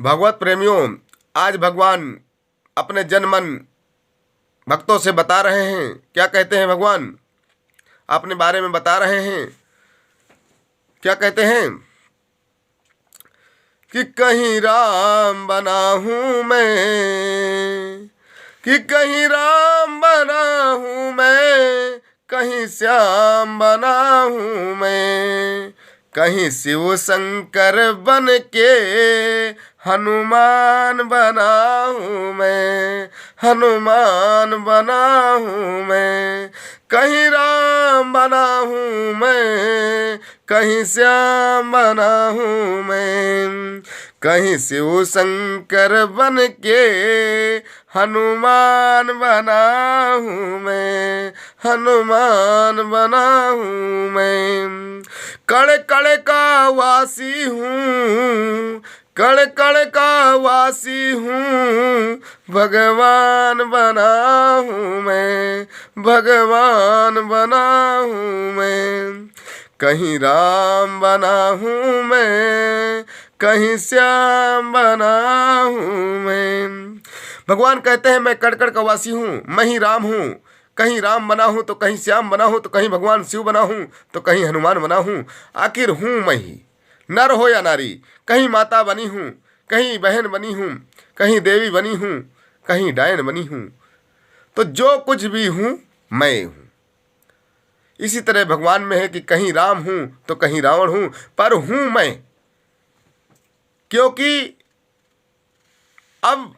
भगवत प्रेमियों, आज भगवान अपने जन मन भक्तों से बता रहे हैं। क्या कहते हैं भगवान? अपने बारे में बता रहे हैं। क्या कहते हैं कि कहीं राम बना हूँ मैं, कि कहीं राम बना हूँ मैं, कहीं श्याम बना हूँ मैं, कहीं शिव शंकर बन के हनुमान बना हूँ मैं, हनुमान बना हूँ मैं, कहीं राम बना हूँ मैं, कहीं श्याम बना हूँ मैं, कहीं शिव शंकर बन के हनुमान बना हूँ मैं, हनुमान बना हूँ मैं। कण कण का वासी हूँ, कण कण का वासी हूँ, भगवान बना हूँ मैं, भगवान बना हूँ मैं, कहीं राम बना हूँ मैं, कहीं श्याम बना हूँ मैं। भगवान कहते हैं मैं कण कण का वासी हूँ, मैं ही राम हूँ। कहीं राम बना हूँ तो कहीं श्याम बना हूँ, तो कहीं भगवान शिव बना हूँ, तो कहीं हनुमान बना हूँ। आखिर हूँ मैं ही, नर हो या नारी। कहीं माता बनी हूँ, कहीं बहन बनी हूँ, कहीं देवी बनी हूँ, कहीं डायन बनी हूँ। तो जो कुछ भी हूँ मैं हूँ। इसी तरह भगवान में है कि कहीं राम हूँ तो कहीं रावण हूँ, पर हूँ मैं। क्योंकि अब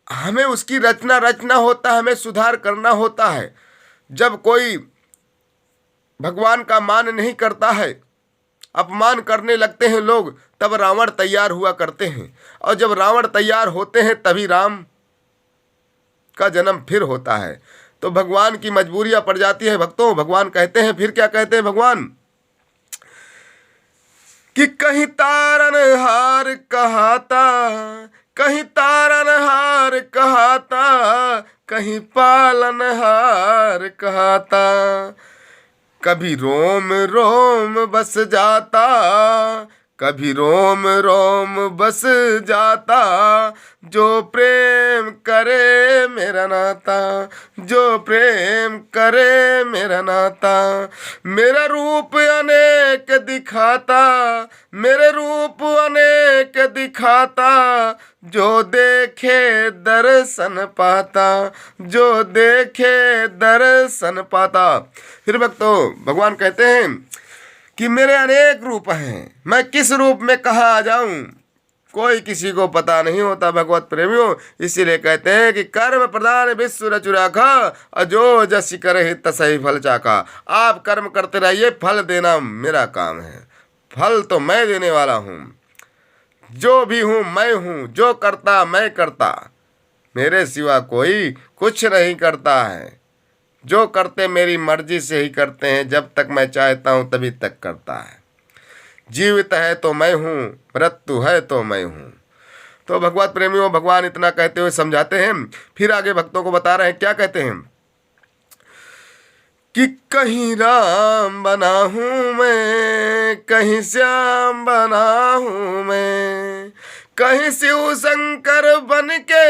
हमें उसकी रचना होता है, हमें सुधार करना होता है। जब कोई भगवान का मान नहीं करता है, अपमान करने लगते हैं लोग, तब रावण तैयार हुआ करते हैं। और जब रावण तैयार होते हैं तभी राम का जन्म फिर होता है। तो भगवान की मजबूरियां पड़ जाती है भक्तों। भगवान कहते हैं, फिर क्या कहते हैं भगवान, कि कहीं तारन हार कहाता, कहीं तारन हार कहाता, कहीं पालन हार कहाता, कभी रोम रोम बस जाता, कभी रोम रोम बस जाता, जो प्रेम करे मेरा नाता, जो प्रेम करे मेरा नाता। मेरा रूप अनेक दिखाता, मेरे रूप अनेक दिखाता, जो देखे दर्शन पाता, जो देखे दर्शन पाता। फिर भक्तों भगवान कहते हैं कि मेरे अनेक रूप हैं, मैं किस रूप में कहाँ आ जाऊं कोई किसी को पता नहीं होता भगवत प्रेमियों। इसीलिए कहते हैं कि कर्म प्रधान विश्व रचु राखा, अजो जस करे तसहि फल चाखा। आप कर्म करते रहिए, फल देना मेरा काम है। फल तो मैं देने वाला हूँ। जो भी हूँ मैं हूँ, जो करता मैं करता, मेरे सिवा कोई कुछ नहीं करता है। जो करते मेरी मर्जी से ही करते हैं, जब तक मैं चाहता हूँ तभी तक करता है। जीवित है तो मैं हूँ, मृत्यु है तो मैं हूँ। तो भगवत प्रेमियों भगवान इतना कहते हुए समझाते हैं। फिर आगे भक्तों को बता रहे हैं, क्या कहते हैं कि कहीं राम बना हूँ मैं, कहीं श्याम बना हूँ मैं, कहीं शिव शंकर बन के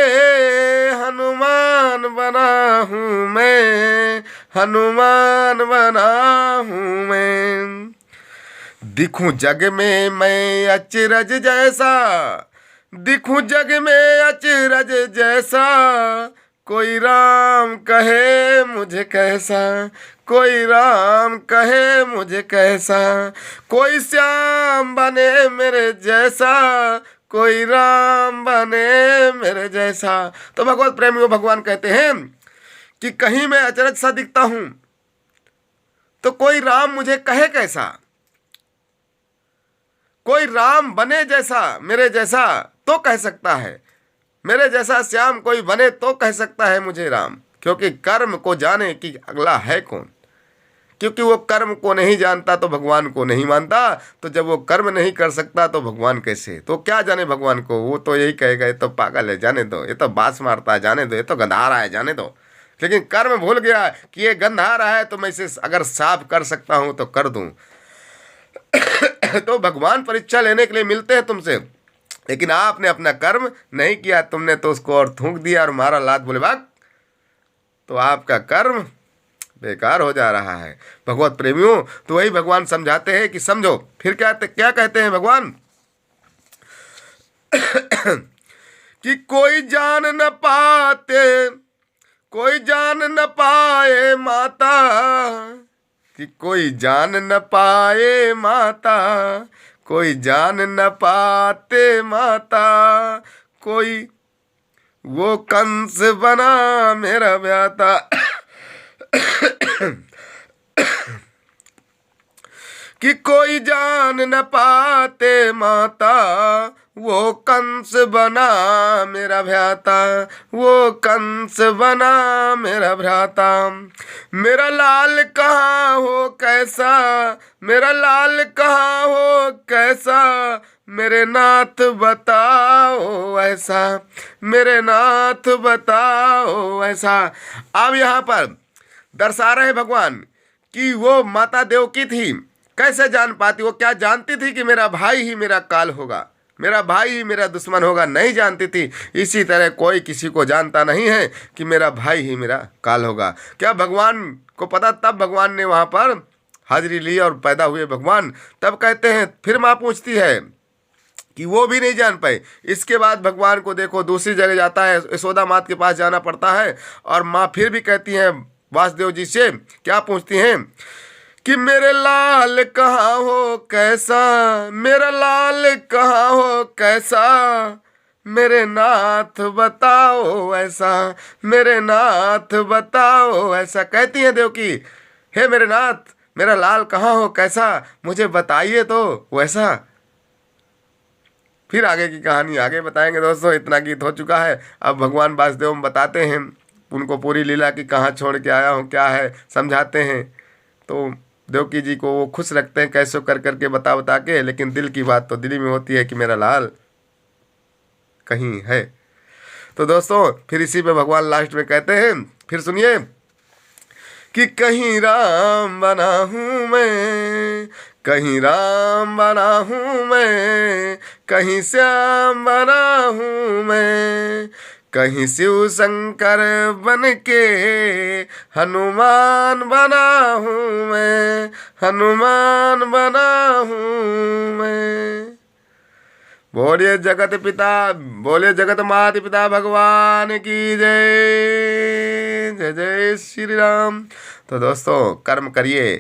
हनुमान बना हूँ मैं, हनुमान बना हूँ मैं। दिखूं जग में मैं अचरज जैसा, दिखूं जग में अचरज जैसा, कोई राम कहे मुझे कैसा, कोई राम कहे मुझे कैसा, कोई श्याम बने मेरे जैसा, कोई राम बने मेरे जैसा। तो भगवत प्रेमियों भगवान कहते हैं कि कहीं मैं अचरज सा दिखता हूं तो कोई राम मुझे कहे कैसा, कोई राम बने जैसा मेरे जैसा तो कह सकता है, मेरे जैसा श्याम कोई बने तो कह सकता है मुझे राम। क्योंकि कर्म को जाने कि अगला है कौन। क्योंकि वो कर्म को नहीं जानता तो भगवान को नहीं मानता। तो जब वो कर्म नहीं कर सकता तो भगवान कैसे, तो क्या जाने भगवान को। वो तो यही कहेगा ये तो पागल है जाने दो, ये तो बास मारता है जाने दो, ये तो गंधारा है जाने दो। लेकिन कर्म भूल गया कि ये गंधारा है तो मैं इसे अगर साफ कर सकता हूँ तो कर दूँ। तो भगवान परीक्षा लेने के लिए मिलते हैं तुमसे लेकिन आपने अपना कर्म नहीं किया, तुमने तो उसको और थूक दिया और मारा लात, बोले भाग, तो आपका कर्म बेकार हो जा रहा है। भगवत प्रेमियों, तो वही भगवान समझाते हैं कि समझो। फिर क्या कहते हैं भगवान कि कोई जान न पाते, कोई जान न पाए माता, कि कोई जान न पाए माता, कोई जान न पाते माता, कोई वो कंस बना मेरा ब्याता। कि कोई जान न पाते माता, वो कंस बना मेरा भ्राता, वो कंस बना मेरा भ्राता। मेरा लाल कहाँ हो कैसा, मेरा लाल कहाँ हो कैसा, मेरे नाथ बताओ ऐसा, मेरे नाथ बताओ ऐसा। अब यहाँ पर दर्शा रहे भगवान कि वो माता देवकी थी, कैसे जान पाती, वो क्या जानती थी कि मेरा भाई ही मेरा काल होगा, मेरा भाई ही मेरा दुश्मन होगा, नहीं जानती थी। इसी तरह कोई किसी को जानता नहीं है कि मेरा भाई ही मेरा काल होगा। क्या भगवान को पता? तब भगवान ने वहाँ पर हाजिरी ली और पैदा हुए भगवान। तब कहते हैं, फिर माँ पूछती है कि वो भी नहीं जान पाए। इसके बाद भगवान को देखो दूसरी जगह जाता है, यशोदा माता के पास जाना पड़ता है, और माँ फिर भी कहती हैं वासुदेव जी से, क्या पूछती हैं कि मेरे लाल कहाँ हो कैसा, मेरा लाल कहाँ हो कैसा, मेरे नाथ बताओ ऐसा, मेरे नाथ बताओ ऐसा। कहती है देवकी, हे मेरे नाथ, मेरा लाल कहाँ हो कैसा, मुझे बताइए तो वैसा। फिर आगे की कहानी आगे बताएंगे दोस्तों। इतना गीत हो चुका है। अब भगवान वासुदेव बताते हैं उनको पूरी लीला की, कहाँ छोड़ के आया हूँ, क्या है, समझाते हैं। तो देवकी जी को वो खुश रखते हैं कैसे कर करके बता बता के, लेकिन दिल की बात तो दिल्ली में होती है कि मेरा लाल कहीं है। तो दोस्तों फिर इसी पे भगवान लास्ट में कहते हैं, फिर सुनिए कि कहीं राम बना हूँ मैं, कहीं राम बना हूँ मैं, कहीं श्याम बना हूँ मैं, कहीं शिव शंकर बन के हनुमान बना हूँ मैं, हनुमान बना हूँ मैं। बोलिए जगत पिता, बोले जगत माता पिता भगवान की जय, जय जय श्री राम। तो दोस्तों कर्म करिए,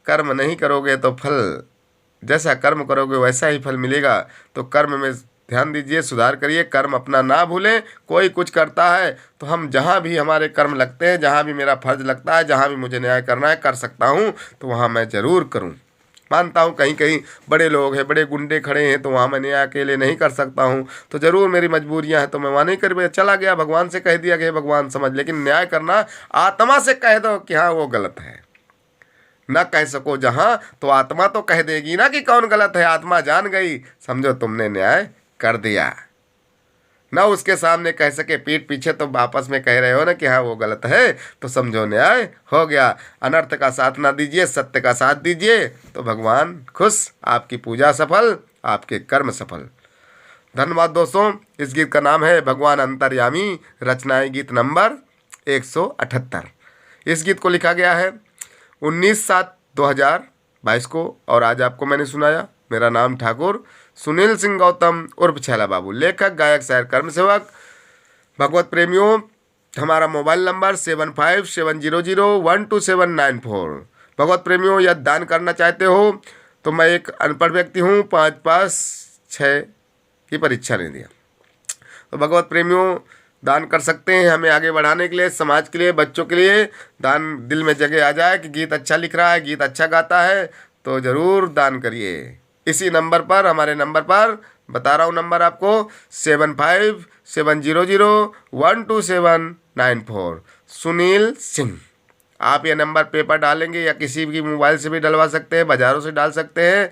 कर्म नहीं करोगे तो फल, जैसा कर्म करोगे वैसा ही फल मिलेगा। तो कर्म में ध्यान दीजिए, सुधार करिए, कर्म अपना ना भूलें। कोई कुछ करता है तो हम जहाँ भी हमारे कर्म लगते हैं, जहाँ भी मेरा फर्ज लगता है, जहाँ भी मुझे न्याय करना है, कर सकता हूँ तो वहाँ मैं ज़रूर करूँ। मानता हूँ कहीं कहीं बड़े लोग हैं, बड़े गुंडे खड़े हैं, तो वहाँ मैं न्याय अकेले नहीं कर सकता हूँ, तो ज़रूर मेरी मजबूरियाँ हैं, तो मैं वहाँ नहीं कर, चला गया, भगवान से कह दिया कि भगवान समझ। लेकिन न्याय करना आत्मा से कह दो कि हाँ वो गलत है। न कह सको जहाँ तो आत्मा तो कह देगी ना कि कौन गलत है। आत्मा जान गई, समझो तुमने न्याय कर दिया। न उसके सामने कह सके, पीठ पीछे तो आपस में कह रहे हो ना कि हाँ वो गलत है, तो समझो न्याय हो गया। अनर्थ का साथ ना दीजिए, सत्य का साथ दीजिए, तो भगवान खुश, आपकी पूजा सफल, आपके कर्म सफल। धन्यवाद दोस्तों। इस गीत का नाम है भगवान अंतर्यामी, रचनाएं गीत नंबर 178। इस गीत को लिखा गया है 19/7/2022 को, और आज आपको मैंने सुनाया। मेरा नाम ठाकुर सुनील सिंह गौतम उर्फ छैला बाबू, लेखक गायक शायर कर्म सेवक। भगवत प्रेमियों, हमारा मोबाइल नंबर 7570012794। भगवत प्रेमियों, यदि दान करना चाहते हो तो मैं एक अनपढ़ व्यक्ति हूँ, 5 पास 6 की परीक्षा नहीं दिया। तो भगवत प्रेमियों दान कर सकते हैं हमें आगे बढ़ाने के लिए, समाज के लिए, बच्चों के लिए। दान दिल में जगह आ जाए कि गीत अच्छा लिख रहा है, गीत अच्छा गाता है, तो ज़रूर दान करिए। इसी नंबर पर, हमारे नंबर पर बता रहा हूँ नंबर आपको, 7570012794, सुनील सिंह। आप ये नंबर पेपर डालेंगे या किसी भी मोबाइल से भी डलवा सकते हैं, बाज़ारों से डाल सकते हैं।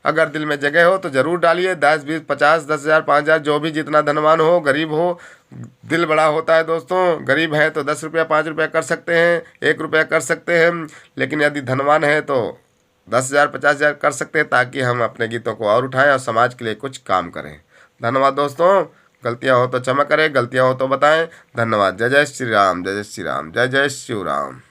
अगर दिल में जगह हो तो ज़रूर डालिए। 10, 20, 50, 10,000, 5,000, जो भी जितना धनवान हो, गरीब हो, दिल बड़ा होता है दोस्तों। गरीब है तो 10 रुपया, 5 रुपया कर सकते हैं, 1 रुपया कर सकते हैं, लेकिन यदि धनवान है तो 10,000, 50,000 कर सकते हैं, ताकि हम अपने गीतों को और उठाएं और समाज के लिए कुछ काम करें। धन्यवाद दोस्तों। गलतियाँ हो तो क्षमा करें, गलतियाँ हो तो बताएं। धन्यवाद। जय जय श्री राम, जय जय श्री राम, जय जय शिव राम।